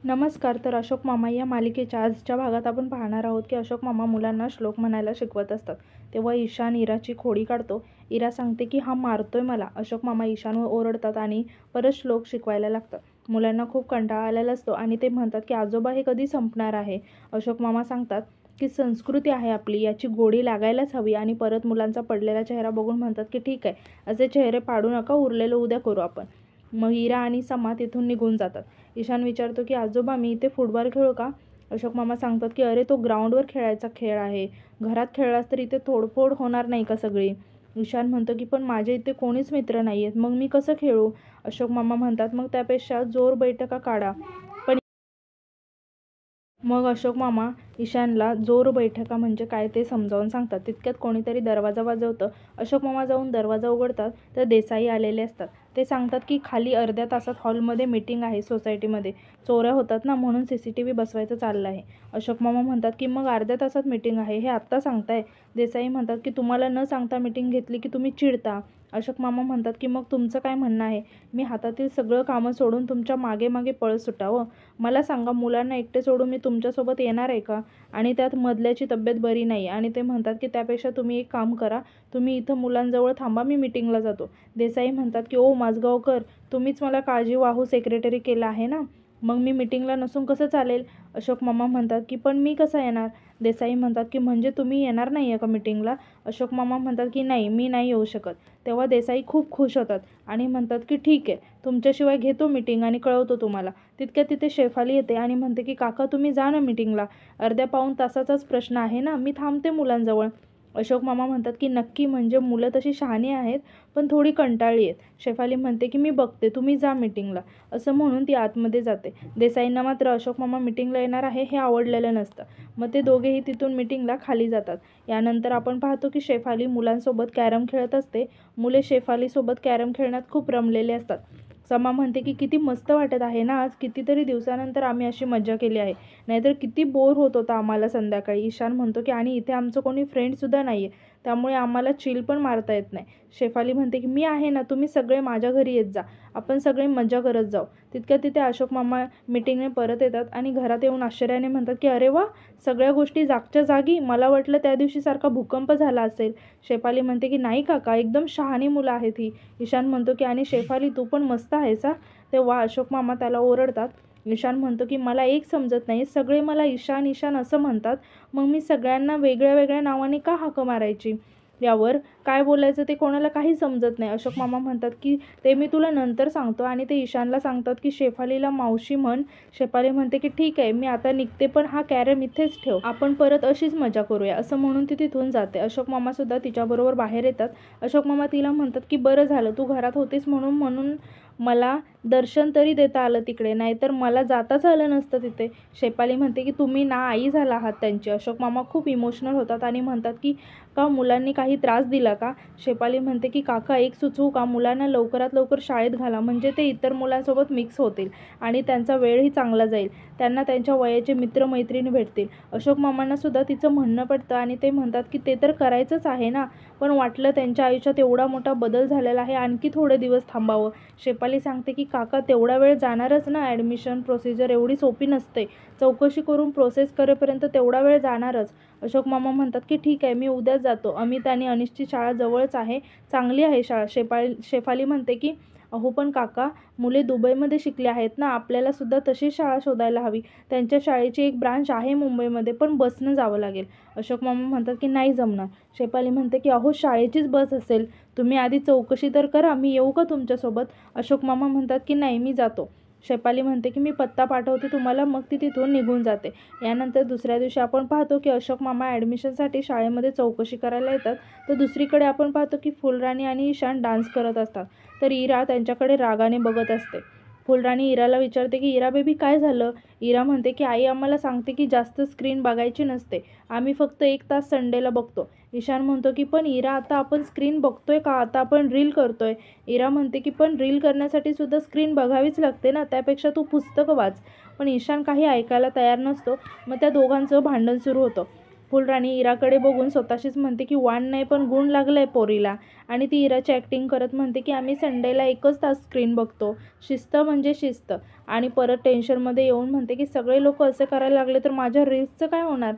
नमस्कार. तर अशोक मामा या मालिकेच्या आजच्या भागात आपण पाहणार आहोत की अशोक मामा मुलांना श्लोक म्हणायला शिकवत असतात. तेव्हा ईशान इराची खोडी काढतो. इरा सांगते की हा मारतोय मला. अशोक मामा ईशानवर ओरडतात आणि परत श्लोक शिकवायला लागतात. मुलांना खूप कंटाळा आलेला असतो आणि ते म्हणतात की आजोबा हे कधी संपणार आहे. अशोक मामा सांगतात की संस्कृती आहे आपली, याची गोडी लागायलाच हवी. आणि परत मुलांचा पडलेला चेहरा बघून म्हणतात की ठीक आहे, असे चेहरे पाडू नका, उरलेलं उद्या करू आपण. मग इरा आणि समा तिथून निघून जातात. ईशान विचारतो की आजोबा मी इथे फुटबॉल खेळू का? अशोक मामा सांगतात की अरे तो ग्राउंडवर खेळायचा खेळ आहे, घरात खेळलास तर इथे तोडफोड होणार नाही का सगळी? ईशान म्हणतो की पण माझे इथे कोणीच मित्र नाही आहेत, मग मी कसं खेळू? अशोक मामा म्हणतात मग त्यापेक्षा जोर बैठका काढा. मग अशोक मामा ईशानला जोर बैठका म्हणजे काय ते समजावून सांगतात. तितक्यात कोणीतरी दरवाजा वाजवतं. अशोक मामा जाऊन दरवाजा उघडतात तर देसाई आलेले असतात. ते सांगतात की खाली अर्ध्या तासात हॉलमध्ये मीटिंग आहे सोसायटीमध्ये. चोऱ्या होतात ना, म्हणून CCTV बसवायचं चाललं आहे. अशोक मामा म्हणतात की मग अर्ध्या तासात मीटिंग आहे हे आत्ता सांगताय? देसाई म्हणतात की तुम्हाला न सांगता मीटिंग घेतली की तुम्ही चिडता. अशोक मामा म्हणतात की मग तुमचं काय म्हणणं आहे? मी हातातील सगळं कामं सोडून तुमच्या मागे मागे पळत सुटावं? मला सांगा, मुलांना एकटे सोडून मी तुमच्यासोबत येणार आहे का? आणि त्यात मधल्याची तब्येत बरी नाही. आणि ते म्हणतात की त्यापेक्षा तुम्ही एक काम करा, तुम्ही इथं मुलांजवळ थांबा, मी मीटिंगला जातो. देसाई म्हणतात की ओ माझगावकर, तुम्हीच मला काळजी वाहू सेक्रेटरी केलं आहे ना, मग मी मीटिंगला नसून कसं चालेल? अशोक मामा म्हणतात की पण मी कसा येणार? देसाई म्हणतात की म्हणजे तुम्ही येणार नाही आहे का मीटिंगला? अशोक मामा म्हणतात की नाही, मी नाही येऊ शकत. तेव्हा देसाई खूप खुश होतात आणि म्हणतात की ठीक आहे, तुमच्याशिवाय घेतो मीटिंग आणि कळवतो तुम्हाला. तितक्यात तिथे शेफाली येते आणि म्हणते की काका तुम्ही जा ना मीटिंगला, अर्ध्या पाऊण तासाचाच प्रश्न आहे ना, मी थांबते मुलांजवळ. अशोक मामा म्हणतात की नक्की? म्हणजे मुलं तशी शहाणी आहेत पण थोडी कंटाळली आहेत. शेफाली म्हणते की मी बघते, तुम्ही जा मीटिंगला. असं म्हणून ती आतमध्ये जाते. देसाईंना मात्र अशोक मामा मीटिंगला येणार आहे हे आवडलेलं नसतं. मग ते दोघेही तिथून मीटिंगला खाली जातात. यानंतर आपण पाहतो की शेफाली मुलांसोबत कॅरम खेळत असते. मुले शेफालीसोबत कॅरम खेळण्यात खूप रमलेले असतात. समा म्हणते की किती मस्त वाटत आहे ना आज, कितीतरी दिवसानंतर आम्ही अशी मजा केली आहे, नाहीतर किती बोर होत होता आम्हाला संध्याकाळी. ईशान म्हणतो की आणि इथे आमचं कोणी फ्रेंडसुद्धा नाही आहे, त्यामुळे आम्हाला चिल पण मारता येत नाही. शेफाली म्हणते की मी आहे ना, तुम्ही सगळे माझ्या घरी येत जा, आपण सगळे मजा करत जाऊ. तितक्यात तिथे अशोक मामा मीटिंगने परत येतात आणि घरात येऊन आश्चर्याने म्हणतात की अरे वा, सगळ्या गोष्टी जागच्या जागी, मला वाटलं त्या दिवशीसारखा भूकंप झाला असेल. शेफाली म्हणते की नाही काका, एकदम शहाणी मुलं आहेत ही. ईशान म्हणतो की आणि शेफाली तू पण मस्त आहेस हा. तेव्हा अशोक मामा त्याला ओरडतात. ईशान म्हणतो की मला एक समजत नाही, सगळे मला ईशान ईशान असं म्हणतात, मग मी सगळ्यांना वेगळ्या वेगळ्या नावाने का हाक मारायची? यावर काय बोलायचं ते कोणाला काही समजत नाही. अशोक मामा म्हणतात की ते मी तुला नंतर सांगतो. आणि ते ईशानला सांगतात की शेफालीला मावशी म्हण. शेफाली म्हणते की ठीक आहे, मी आता निघते, पण हा कॅरम इथेच ठेव, आपण परत अशीच मजा करूया. असं म्हणून ती तिथून जाते. अशोक मामासुद्धा तिच्याबरोबर बाहेर येतात. अशोक मामा तिला म्हणतात की बरं झालं तू घरात होतीस म्हणून म्हणून मला दर्शन तरी देता आलं तिकडे, नाहीतर मला जाताच आलं नसतं तिथे. शेफाली म्हणते की तुम्ही ना आई झाला आहात त्यांची. अशोक मामा खूप इमोशनल होतात आणि म्हणतात की का मुलांनी काही त्रास दिला का? शेफाली म्हणते की काका एक सुचवू का, मुलांना लवकरात लवकर शाळेत घाला, म्हणजे ते इतर मुलांसोबत मिक्स होतील आणि त्यांचा वेळही चांगला जाईल, त्यांना त्यांच्या वयाचे मित्रमैत्रिणी भेटतील. अशोक मामांना सुद्धा तिचं म्हणणं पडतं आणि ते म्हणतात की ते तर करायचंच आहे ना, पण वाटलं त्यांच्या आयुष्यात एवढा मोठा बदल झालेला आहे, आणखी थोडे दिवस थांबावं. शेफाली सांगते की काका तेवढा वेळ जाणारच ना, ॲडमिशन प्रोसिजर एवढी सोपी नसते, चौकशी करून प्रोसेस करेपर्यंत तेवढा वेळ जाणारच. अशोक मामा म्हणतात की ठीक आहे, मी उद्याच जातो, अमित आणि अनिशची शाळा जवळच आहे, चांगली आहे शाळा. शेफाली म्हणते की अहो पण काका, मुले दुबईमध्ये शिकले आहेत ना, आपल्याला सुद्धा तशीच शाळा शोधायला हवी, त्यांच्या शाळेची एक ब्रांच आहे मुंबईमध्ये, पण बसनं जावं लागेल. अशोक मामा म्हणतात की नाही जमणार. शेफाली म्हणते की अहो शाळेचीच बस असेल, तुम्ही आधी चौकशी तर करा, मी येऊ का तुमच्यासोबत? अशोक मामा म्हणतात की नाही, मी जातो. शेफाली म्हणते की मी पत्ता पाठवते तुम्हाला, मग ती तिथून निघून जाते. यानंतर दुसऱ्या दिवशी आपण पाहतो की अशोक मामा ॲडमिशनसाठी शाळेमध्ये चौकशी करायला येतात. तर दुसरीकडे आपण पाहतो की फुलराणी आणि ईशान डान्स करत असतात. तर इरा त्यांच्याकडे रागाने बघत असते. फुलराणी इराला विचारते की इरा बेबी काय झालं? इरा म्हणते की आई आम्हाला सांगते की जास्त स्क्रीन बघायची नसते, आम्ही फक्त 1 तास संडेला बघतो. ईशान म्हणतो की पण इरा, आता आपण स्क्रीन बघतोय का, आता आपण रील करतोय. इरा म्हणते की पण रील करण्यासाठी सुद्धा स्क्रीन बघावीच लागते ना, त्यापेक्षा तू पुस्तकं वाच. पण ईशान काही ऐकायला तयार नसतो. मग त्या दोघांचं भांडण सुरू होतं. फुलराणी इराकडे बघून स्वतःशीच म्हणते की वाण नाही पण गुण लागलाय पोरीला. आणि ती इराची ॲक्टिंग करत म्हणते की आम्ही संडेला 1च तास स्क्रीन बघतो, शिस्त म्हणजे शिस्त. आणि परत टेन्शनमध्ये येऊन म्हणते की सगळे लोक असे करायला लागले तर माझ्या रील्सचं काय होणार.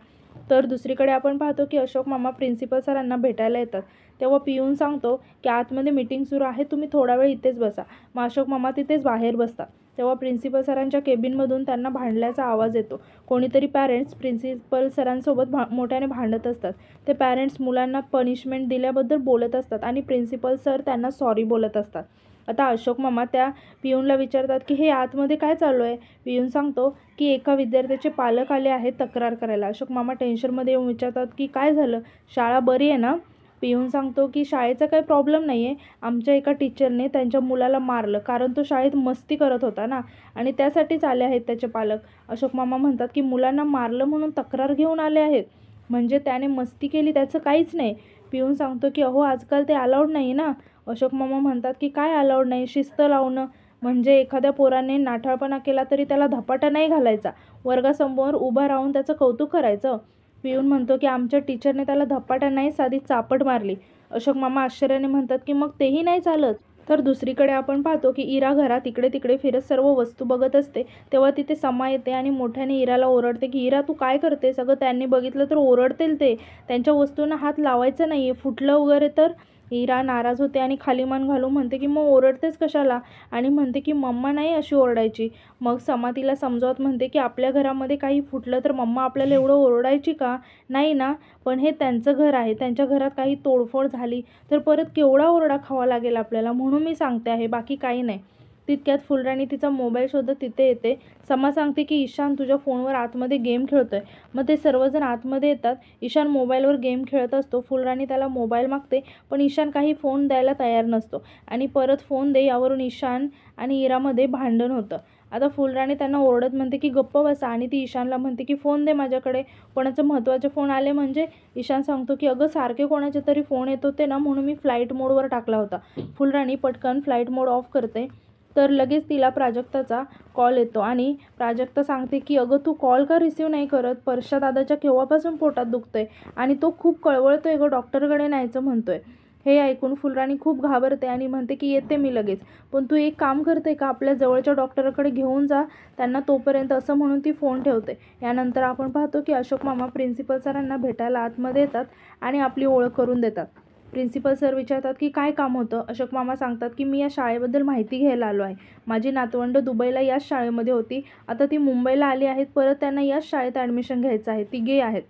तर दुसरीकडे आपण पाहतो की अशोक मामा प्रिन्सिपल सरांना भेटायला येतात. तेव्हा पिऊन सांगतो की आतमध्ये मीटिंग सुरू आहे, तुम्ही थोडा वेळ इथेच बसा. मग अशोक मामा तिथेच बाहेर बसतात. तेव्हा प्रिन्सिपल सरांच्या केबिनमधून त्यांना भांडल्याचा आवाज येतो. कोणीतरी पॅरेंट्स प्रिन्सिपल सरांसोबत मोठ्याने भांडत असतात. ते पॅरेंट्स मुलांना पनिशमेंट दिल्याबद्दल बोलत असतात आणि प्रिन्सिपल सर त्यांना सॉरी बोलत असतात. आता अशोक मामा त्या पिऊनला विचारतात की हे आतमध्ये काय चालू आहे. पिऊन सांगतो की एका विद्यार्थ्याचे पालक आले आहेत तक्रार करायला. अशोक मामा टेन्शनमध्ये येऊन विचारतात की काय झालं, शाळा बरी आहे ना. पिऊन सांगतो की शाळेचा काही प्रॉब्लेम नाही आहे, आमच्या एका टीचरने त्यांच्या मुलाला मारलं कारण तो शाळेत मस्ती करत होता ना, आणि त्यासाठीच आले आहेत त्याचे पालक. अशोक मामा म्हणतात की मुलांना मारलं म्हणून तक्रार घेऊन आले आहेत, म्हणजे त्याने मस्ती केली त्याचं काहीच नाही. पिऊन सांगतो की अहो आजकाल ते अलाउड नाही ना. अशोक मामा म्हणतात की काय अलाउड नाही, शिस्त लावणं म्हणजे एखाद्या पोराने नाठाळपणा केला तरी त्याला धपाटा नाही घालायचा, वर्गासमोर उभा राहून त्याचं कौतुक करायचं. पिऊन म्हणतो की आमच्या टीचरने त्याला धपाटा नाही साधी चापट मारली. अशोक मामा आश्चर्याने म्हणतात की मग तेही नाही चालत. तर दुसरीकडे आपण पाहतो की इरा घरात इकडे तिकडे फिरत सर्व वस्तू बघत असते. तेव्हा तिथे समा येते आणि मोठ्याने इराला ओरडते की इरा तू काय करते, सगळं त्यांनी बघितलं तर ओरडतील, ते त्यांच्या वस्तूंना हात लावायचा नाही, फुटलं वगैरे तर. इरा नाराज होते आणि खाली मान घालून म्हणते की मग ओरडतेच कशाला, आणि म्हणते की मम्मा नाही अशी ओरडायची. मग समा तिला समजावत म्हणते की आपल्या घरामध्ये काही फुटलं तर मम्मा आपल्याला एवढं ओरडायची का, नाही ना, पण हे त्यांचं घर आहे, त्यांच्या घरात काही तोडफोड झाली तर परत केवढा ओरडा खावा लागेल आपल्याला, म्हणून मी सांगते आहे, बाकी काही नाही. तितक्यात फुलराणी तिचा मोबाईल शोधत तिथे येते. समा सांगते की ईशान तुझ्या फोनवर आतमध्ये गेम खेळतोय. मग ते सर्वजण आतमध्ये येतात. ईशान मोबाईलवर गेम खेळत असतो. फुलराणी त्याला मोबाईल मागते पण ईशान काही फोन द्यायला तयार नसतो आणि परत फोन दे यावरून ईशान आणि इरामध्ये भांडण होतं. आता फुलराणी त्यांना ओरडत म्हणते की गप्प बसा, आणि ती ईशानला म्हणते की फोन दे माझ्याकडे, कोणाचे महत्त्वाचे फोन आले म्हणजे. ईशान सांगतो की अगं सारखे कोणाचे तरी फोन येत होते ना, म्हणून मी फ्लाईट मोडवर टाकला होता. फुलराणी पटकन फ्लाईट मोड ऑफ करते. तर लगेच तिला प्राजक्ताचा कॉल येतो आणि प्राजक्ता सांगते की अगं तू कॉल का रिसीव नाही करत, परशा दादाच्या केव्हापासून पोटात दुखतंय आणि तो खूप कळवळतोय गं, डॉक्टरकडे न्यायचं म्हणतोय. हे ऐकून फुलराणी खूप घाबरते आणि म्हणते की येते मी लगेच, पण तू एक काम करते का, आपल्या जवळच्या डॉक्टरकडे घेऊन जा त्यांना तोपर्यंत, असं म्हणून ती फोन ठेवते. यानंतर आपण पाहतो की अशोक मामा प्रिन्सिपल सरांना भेटायला आतमध्ये येतात आणि आपली ओळख करून देतात. प्रिन्सिपल सर विचारतात की काय काम होतं. अशोक मामा सांगतात की मी या शाळेबद्दल माहिती घ्यायला आलो आहे. माझी नातवंड दुबईला याच शाळेमध्ये होती, आता ती मुंबईला आली आहेत, परत त्यांना याच शाळेत ॲडमिशन घ्यायचं आहे, ती गे आहेत.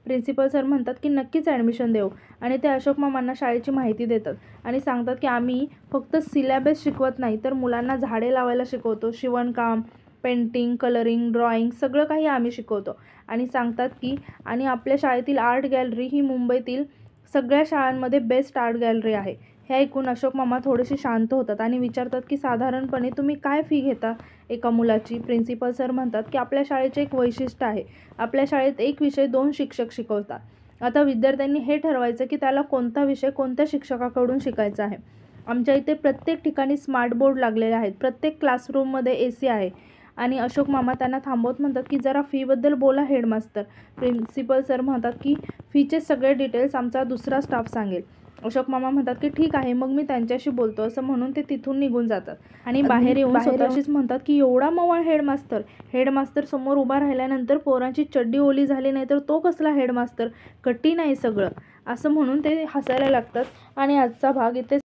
प्रिन्सिपल सर म्हणतात की नक्कीच ॲडमिशन देऊ, आणि ते अशोक मामांना शाळेची माहिती देतात आणि सांगतात की आम्ही फक्त सिलॅबस शिकवत नाही तर मुलांना झाडे लावायला शिकवतो, शिवणकाम, पेंटिंग, कलरिंग, ड्रॉइंग सगळं काही आम्ही शिकवतो. आणि सांगतात की आणि आपल्या शाळेतील आर्ट गॅलरी ही मुंबईतील सगळ्या शाळांमध्ये बेस्ट आर्ट गॅलरी आहे. हे ऐकून अशोक मामा थोडेसे शांत होतात आणि विचारतात की साधारणपणे तुम्ही काय फी घेता एका मुलाची. प्रिन्सिपल सर म्हणतात की आपल्या शाळेचे एक वैशिष्ट्य आहे, आपल्या शाळेत एक विषय 2 शिक्षक शिकवतात. आता विद्यार्थ्यांनी हे ठरवायचं की त्याला कोणता विषय कोणत्या शिक्षकाकडून शिकायचा आहे. आमच्या इथे प्रत्येक ठिकाणी स्मार्ट बोर्ड लागलेले आहेत, प्रत्येक क्लासरूममध्ये AC आहे. आणि अशोक मामा त्यांना थांबवत म्हणतात की जरा फीबद्दल बोला हेडमास्तर. प्रिन्सिपल सर म्हणतात की फीचे सगळे डिटेल्स आमचा दुसरा स्टाफ सांगेल. अशोक मामा म्हणतात की ठीक आहे, मग मी त्यांच्याशी बोलतो, असं म्हणून ते तिथून निघून जातात आणि बाहेर येऊन स्वतःशीच म्हणतात की एवढा मवाळ हेडमास्तर. हेडमास्तर समोर उभा राहिल्यानंतर पोरांची चड्डी ओली झाली नाही तर तो कसला हेडमास्तर, कठीण आहे सगळं, असं म्हणून ते हसायला लागतात. आणि आजचा भाग इथे